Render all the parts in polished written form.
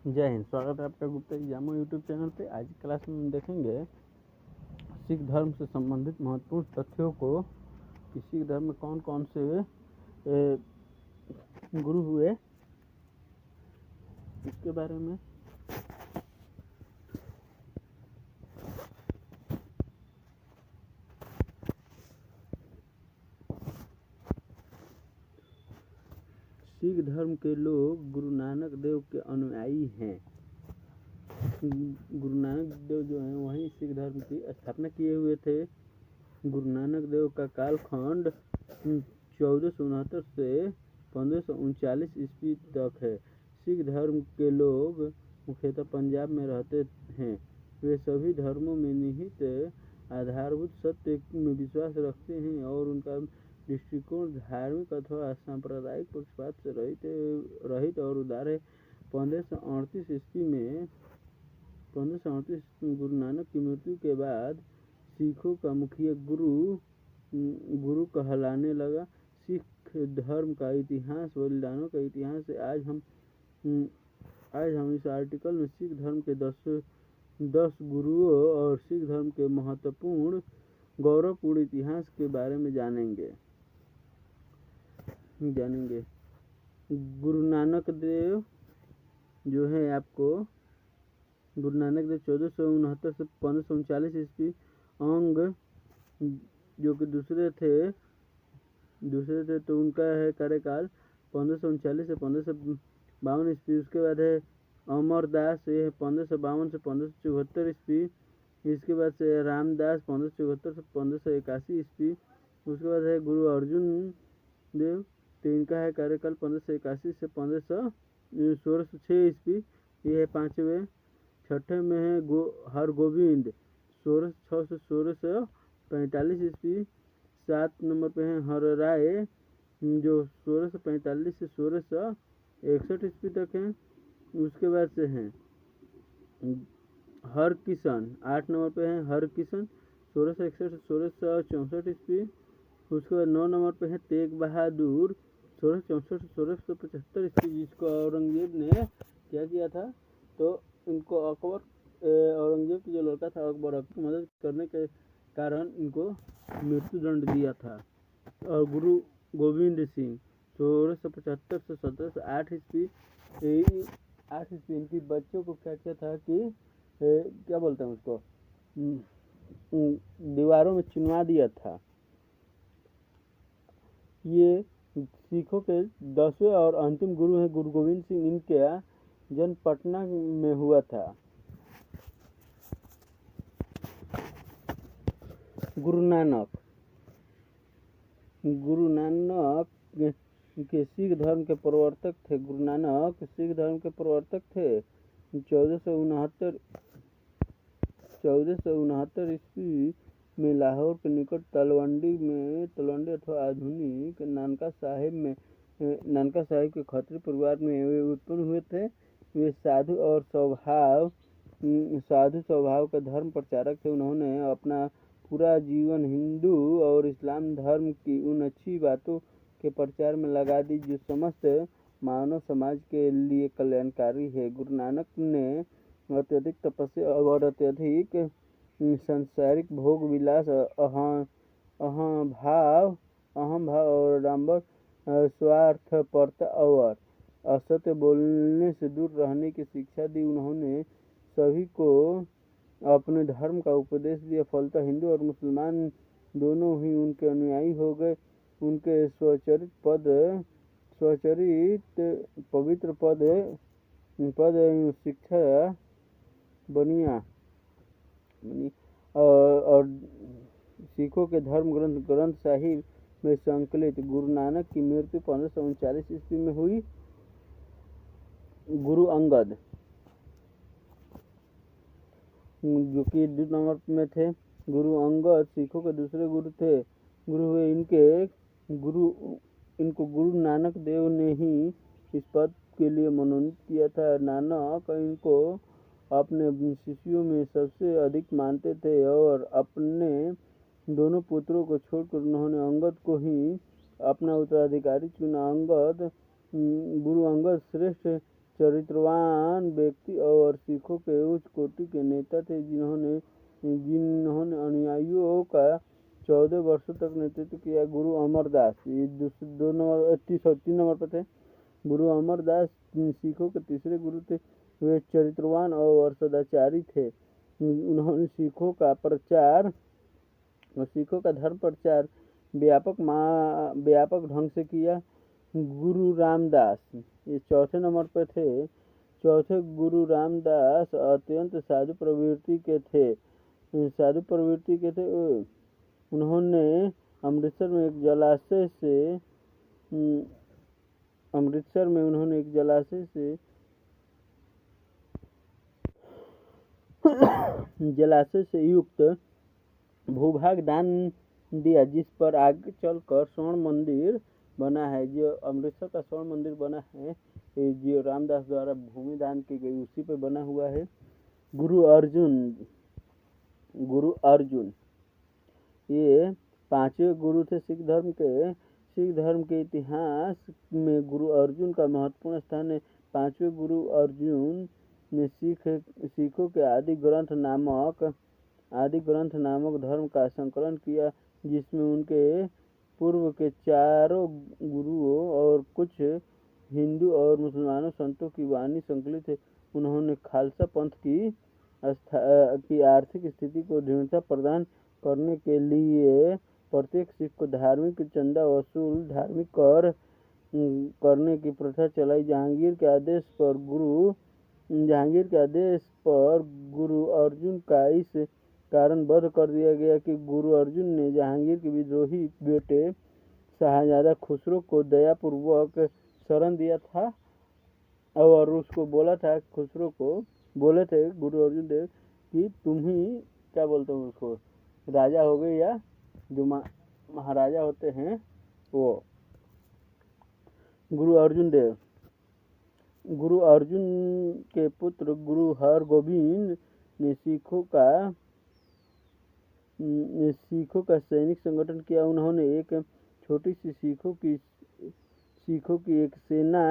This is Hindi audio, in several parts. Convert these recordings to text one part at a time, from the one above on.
जय हिंद। स्वागत है आपका गुप्ता एग्जामो यूट्यूब चैनल पे। आज की क्लास में हम देखेंगे सिख धर्म से संबंधित महत्वपूर्ण तथ्यों को कि सिख धर्म में कौन कौन से गुरु हुए, इसके बारे में। सिख धर्म के लोग गुरु नानक देव के अनुयायी हैं। गुरु नानक देव जो हैं वही सिख धर्म की स्थापना किए हुए थे। गुरु नानक देव का कालखंड 1469 से 1539 ईस्वी तक है। सिख धर्म के लोग मुख्यतः पंजाब में रहते हैं। वे सभी धर्मों में निहित आधारभूत सत्य में विश्वास रखते हैं और उनका दृष्टिकोण धार्मिक अथवा सांप्रदायिक पक्षपात से रहित और उदार है। 1538 ईस्वी में गुरु नानक की मृत्यु के बाद सिखों का मुखिया गुरु कहलाने लगा। सिख धर्म का इतिहास, बलिदानों का इतिहास है। आज हम इस आर्टिकल में सिख धर्म के 10 गुरुओं और सिख धर्म के महत्वपूर्ण गौरवपूर्ण इतिहास के बारे में जानेंगे। गुरु नानक देव जो है गुरु नानक देव 1469 से 1539 ईस्वी अंग जो कि दूसरे थे तो उनका है कार्यकाल 1539 से 1552 ईस्वी। उसके बाद है अमरदास, ये है 1552 से 1574 ईस्वी। इसके बाद से रामदास 1574 से 1581 ईस्वी। उसके बाद है गुरु अर्जुन देव, तो इनका है कार्यकाल 1581 से 1606 ईस्वी। ये है 5वें। 6ठे में है हरगोविंद 1606 से 1645 ईस्वी। 7 नंबर पे है हरराय जो 1645 से 1661 ईस्वी तक है। उसके बाद से हैं हरकिशन, 8 नंबर पे है हरकिशन 1661 से 1664 ईस्वी। उसके बाद 9 नंबर पे है तेग बहादुर 1664 से 1675 ईस्वी, जिसको औरंगजेब ने क्या किया था, तो इनको औरंगजेब की जो लड़का था अकबर की मदद करने के कारण इनको मृत्युदंड दिया था। और गुरु गोविंद सिंह 1675 से 1708 ईस्वी। 8 ईस्वी इनकी बच्चों को क्या किया था कि क्या बोलते हैं उसको, दीवारों में चिनवा दिया था। ये सिखों के 10वें और अंतिम गुरु हैं गुरु गोविंद सिंह। इनके जन्म पटना में हुआ था। गुरु नानक के सिख धर्म के प्रवर्तक थे। गुरु नानक सिख धर्म के प्रवर्तक थे। 1469 ईस्वी में लाहौर के निकट तलवंडी अथवा आधुनिक नानका साहिब के खत्री परिवार में वे उत्पन्न हुए थे। वे साधु स्वभाव के धर्म प्रचारक थे। उन्होंने अपना पूरा जीवन हिंदू और इस्लाम धर्म की उन अच्छी बातों के प्रचार में लगा दी जो समस्त मानव समाज के लिए कल्याणकारी है। गुरु नानक ने अत्यधिक तपस्या और अत्यधिक सांसारिक भोग विलास, अहम भाव और आडंबर, स्वार्थपरता और असत्य बोलने से दूर रहने की शिक्षा दी। उन्होंने सभी को अपने धर्म का उपदेश दिया। फलतः हिंदू और मुसलमान दोनों ही उनके अनुयायी हो गए। उनके स्वचरित पवित्र पद शिक्षा बनी और सिखों के धर्म ग्रंथ साहिब में संकलित। गुरु नानक की मृत्यु 1539 ईस्वी में हुई। गुरु अंगद जो कि 2 नंबर में थे। गुरु अंगद सिखों के दूसरे गुरु थे। गुरु हुए इनको गुरु नानक देव ने ही इस पद के लिए मनोनीत किया था। नानक इनको अपने शिष्यों में सबसे अधिक मानते थे और अपने दोनों पुत्रों को छोड़कर उन्होंने अंगद को ही अपना उत्तराधिकारी चुना। गुरु अंगद श्रेष्ठ चरित्रवान व्यक्ति और सिखों के उच्च कोटि के नेता थे, जिन्होंने अनुयायियों का 14 वर्षों तक नेतृत्व किया। गुरु अमरदास ये 3 नंबर पर थे। गुरु अमरदास सिखों के तीसरे गुरु थे। वे चरित्रवान और सदाचारी थे। उन्होंने सिखों का धर्म प्रचार व्यापक ढंग से किया। गुरु रामदास ये 4 नंबर पर थे। चौथे गुरु रामदास अत्यंत साधु प्रवृत्ति के थे। उन्होंने अमृतसर में एक जलाशय से युक्त भूभाग दान दिया, जिस पर आगे चलकर स्वर्ण मंदिर बना है। जो अमृतसर का स्वर्ण मंदिर बना है, जो रामदास द्वारा भूमि दान की गई, उसी पे बना हुआ है। गुरु अर्जुन ये 5वें गुरु थे सिख धर्म के इतिहास में गुरु अर्जुन का महत्वपूर्ण स्थान है। 5वें गुरु अर्जुन ने सिखों के आदि ग्रंथ नामक धर्म का संकलन किया, जिसमें उनके पूर्व के 4 गुरुओं और कुछ हिंदू और मुसलमानों संतों की वाणी संकलित है। उन्होंने खालसा पंथ की आर्थिक स्थिति को दृढ़ता प्रदान करने के लिए प्रत्येक सिख को धार्मिक चंदा वसूल धार्मिक कर करने की प्रथा चलाई। जहांगीर के आदेश पर गुरु अर्जुन का इस कारण वध कर दिया गया कि गुरु अर्जुन ने जहांगीर के विद्रोही बेटे शाहजादा खुसरो को दयापूर्वक शरण दिया था और उसको बोला था, खुसरो को बोले थे गुरु अर्जुन देव कि तुम ही क्या बोलते हो उसको, राजा हो गए या जो महाराजा होते हैं वो। गुरु अर्जुन के पुत्र गुरु हरगोविंद ने सिखों का सैनिक संगठन किया। उन्होंने एक छोटी सी सिखों की एक सेना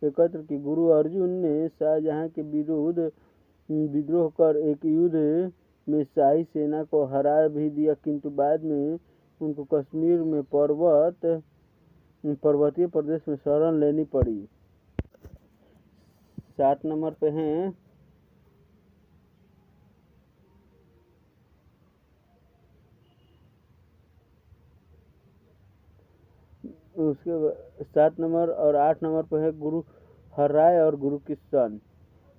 एकत्र की। गुरु अर्जुन ने शाहजहां के विरुद्ध विद्रोह कर एक युद्ध में शाही सेना को हरा भी दिया, किंतु बाद में उनको कश्मीर में पर्वतीय प्रदेश में शरण लेनी पड़ी। 7 नंबर पे हैं उसके 7 नंबर और 8 नंबर पे है गुरु हरराय और गुरु किशन।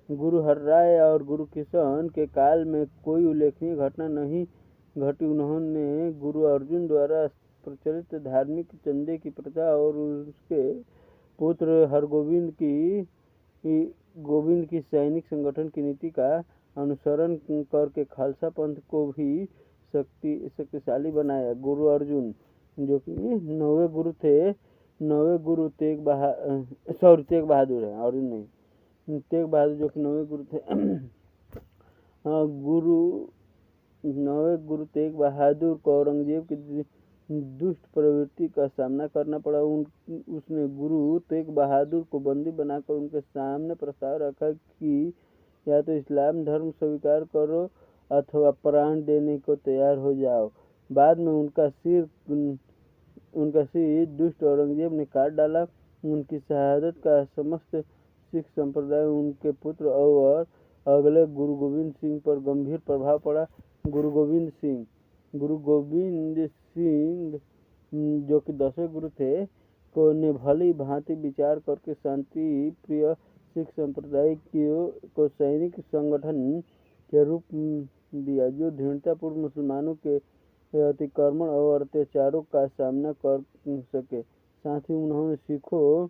गुरु हरराय और गुरु किशन के काल में कोई उल्लेखनीय घटना नहीं घटी। उन्होंने गुरु अर्जुन द्वारा प्रचलित धार्मिक चंदे की प्रथा और उसके पुत्र हरगोविंद की सैनिक संगठन की नीति का अनुसरण करके खालसा पंथ को भी शक्तिशाली बनाया। गुरु अर्जुन जो कि 9वें गुरु थे, 9वें गुरु तेग बहादुर है, अर्जुन नहीं, तेग बहादुर जो कि 9वें गुरु थे। 9वें गुरु तेग बहादुर को औरंगजेब की दुष्ट प्रवृत्ति का सामना करना पड़ा। उसने गुरु तेग बहादुर को बंदी बनाकर उनके सामने प्रस्ताव रखा कि या तो इस्लाम धर्म स्वीकार करो अथवा प्राण देने को तैयार हो जाओ। बाद में उनका सिर दुष्ट औरंगजेब ने काट डाला। उनकी शहादत का समस्त सिख संप्रदाय, उनके पुत्र और अगले गुरु गोविंद सिंह पर गंभीर प्रभाव पड़ा। गुरु गोविंद सिंह जो कि 10वें गुरु थे को ने भली भांति विचार करके शांति प्रिय सिख संप्रदाय को सैनिक संगठन के रूप दिया, जो दृढ़तापूर्वक मुसलमानों के अतिक्रमण और अत्याचारों का सामना कर सके। साथ ही उन्होंने सिखों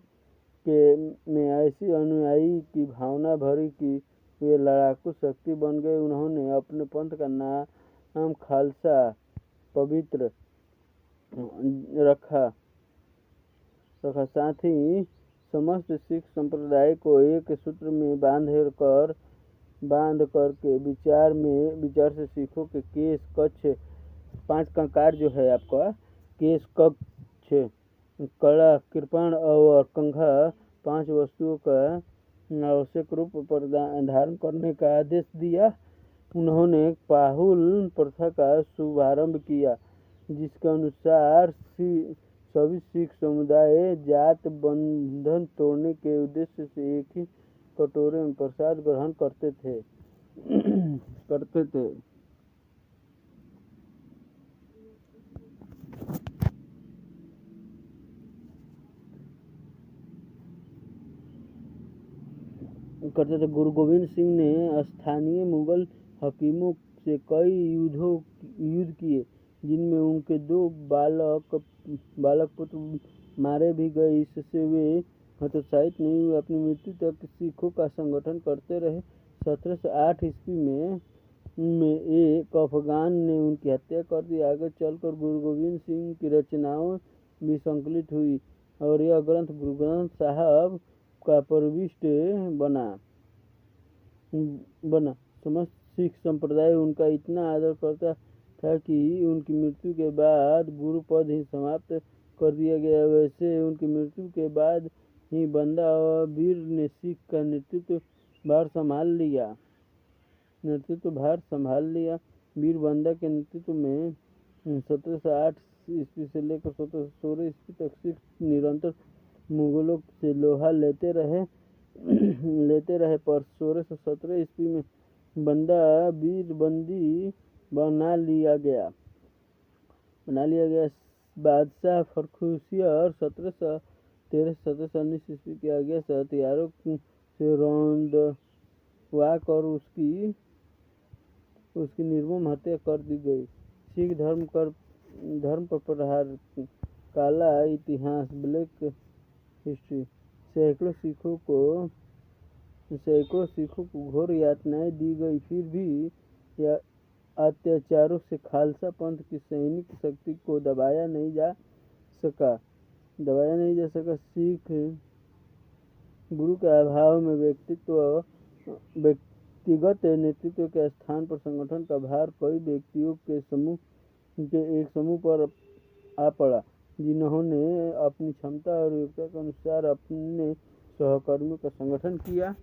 में ऐसी अनुयायी की भावना भरी कि वे लड़ाकू शक्ति बन गए। उन्होंने अपने पंथ का नाम खालसा पवित्र रखा। साथ ही समस्त सिख संप्रदाय को एक सूत्र में बांध करके विचार से सिखों के केश, कच्छ, 5 कंकार जो है आपका केश, कक्ष, कड़ा, कृपाण और कंघा 5 वस्तुओं का आवश्यक रूप धारण करने का आदेश दिया। उन्होंने पाहुल प्रथा का शुभारंभ किया, जिसके अनुसार सभी सिख समुदाय जात बंधन तोड़ने के उद्देश्य से एक ही कटोरे में प्रसाद ग्रहण करते थे। गुरु गोविंद सिंह ने स्थानीय मुगल हकीमों से कई युद्ध किए, जिनमें उनके 2 बालक पुत्र मारे भी गए। इससे वे हतोत्साहित नहीं हुए, अपनी मृत्यु तक सिखों का संगठन करते रहे। 1708 ईस्वी में एक अफगान ने उनकी हत्या कर दी। आगे चलकर गुरु गोविंद सिंह की रचनाओं भी संकलित हुई और यह ग्रंथ गुरु ग्रंथ साहब का प्रविष्ट बना। समस्त सिख संप्रदाय उनका इतना आदर करता था कि उनकी मृत्यु के बाद गुरु पद ही समाप्त कर दिया गया। वैसे उनकी मृत्यु के बाद ही बंदा वीर ने सिख का नेतृत्व भार संभाल लिया। वीर बंदा के नेतृत्व में 1708 ईस्वी से लेकर 1716 ईस्वी तक सिख निरंतर मुगलों से लोहा लेते रहे, पर 1617 ईस्वी में बंदा वीर बंदी बना लिया गया। बादशाह फर्रुखसिंह 1719 ईस्वी की आज्ञा से हथियारों से रौंदवा कर उसकी निर्मम हत्या कर दी गई। सिख धर्म पर प्रहार, काला इतिहास, ब्लैक हिस्ट्री। सैकड़ों सिखों को घोर यातनाएं दी गई, फिर भी अत्याचारों से खालसा पंथ की सैनिक शक्ति को दबाया नहीं जा सका। सिख गुरु के अभाव में व्यक्तिगत नेतृत्व के स्थान पर संगठन का भार कई व्यक्तियों के एक समूह पर आ पड़ा, जिन्होंने अपनी क्षमता और योग्यता के अनुसार अपने सहकर्मियों का संगठन किया।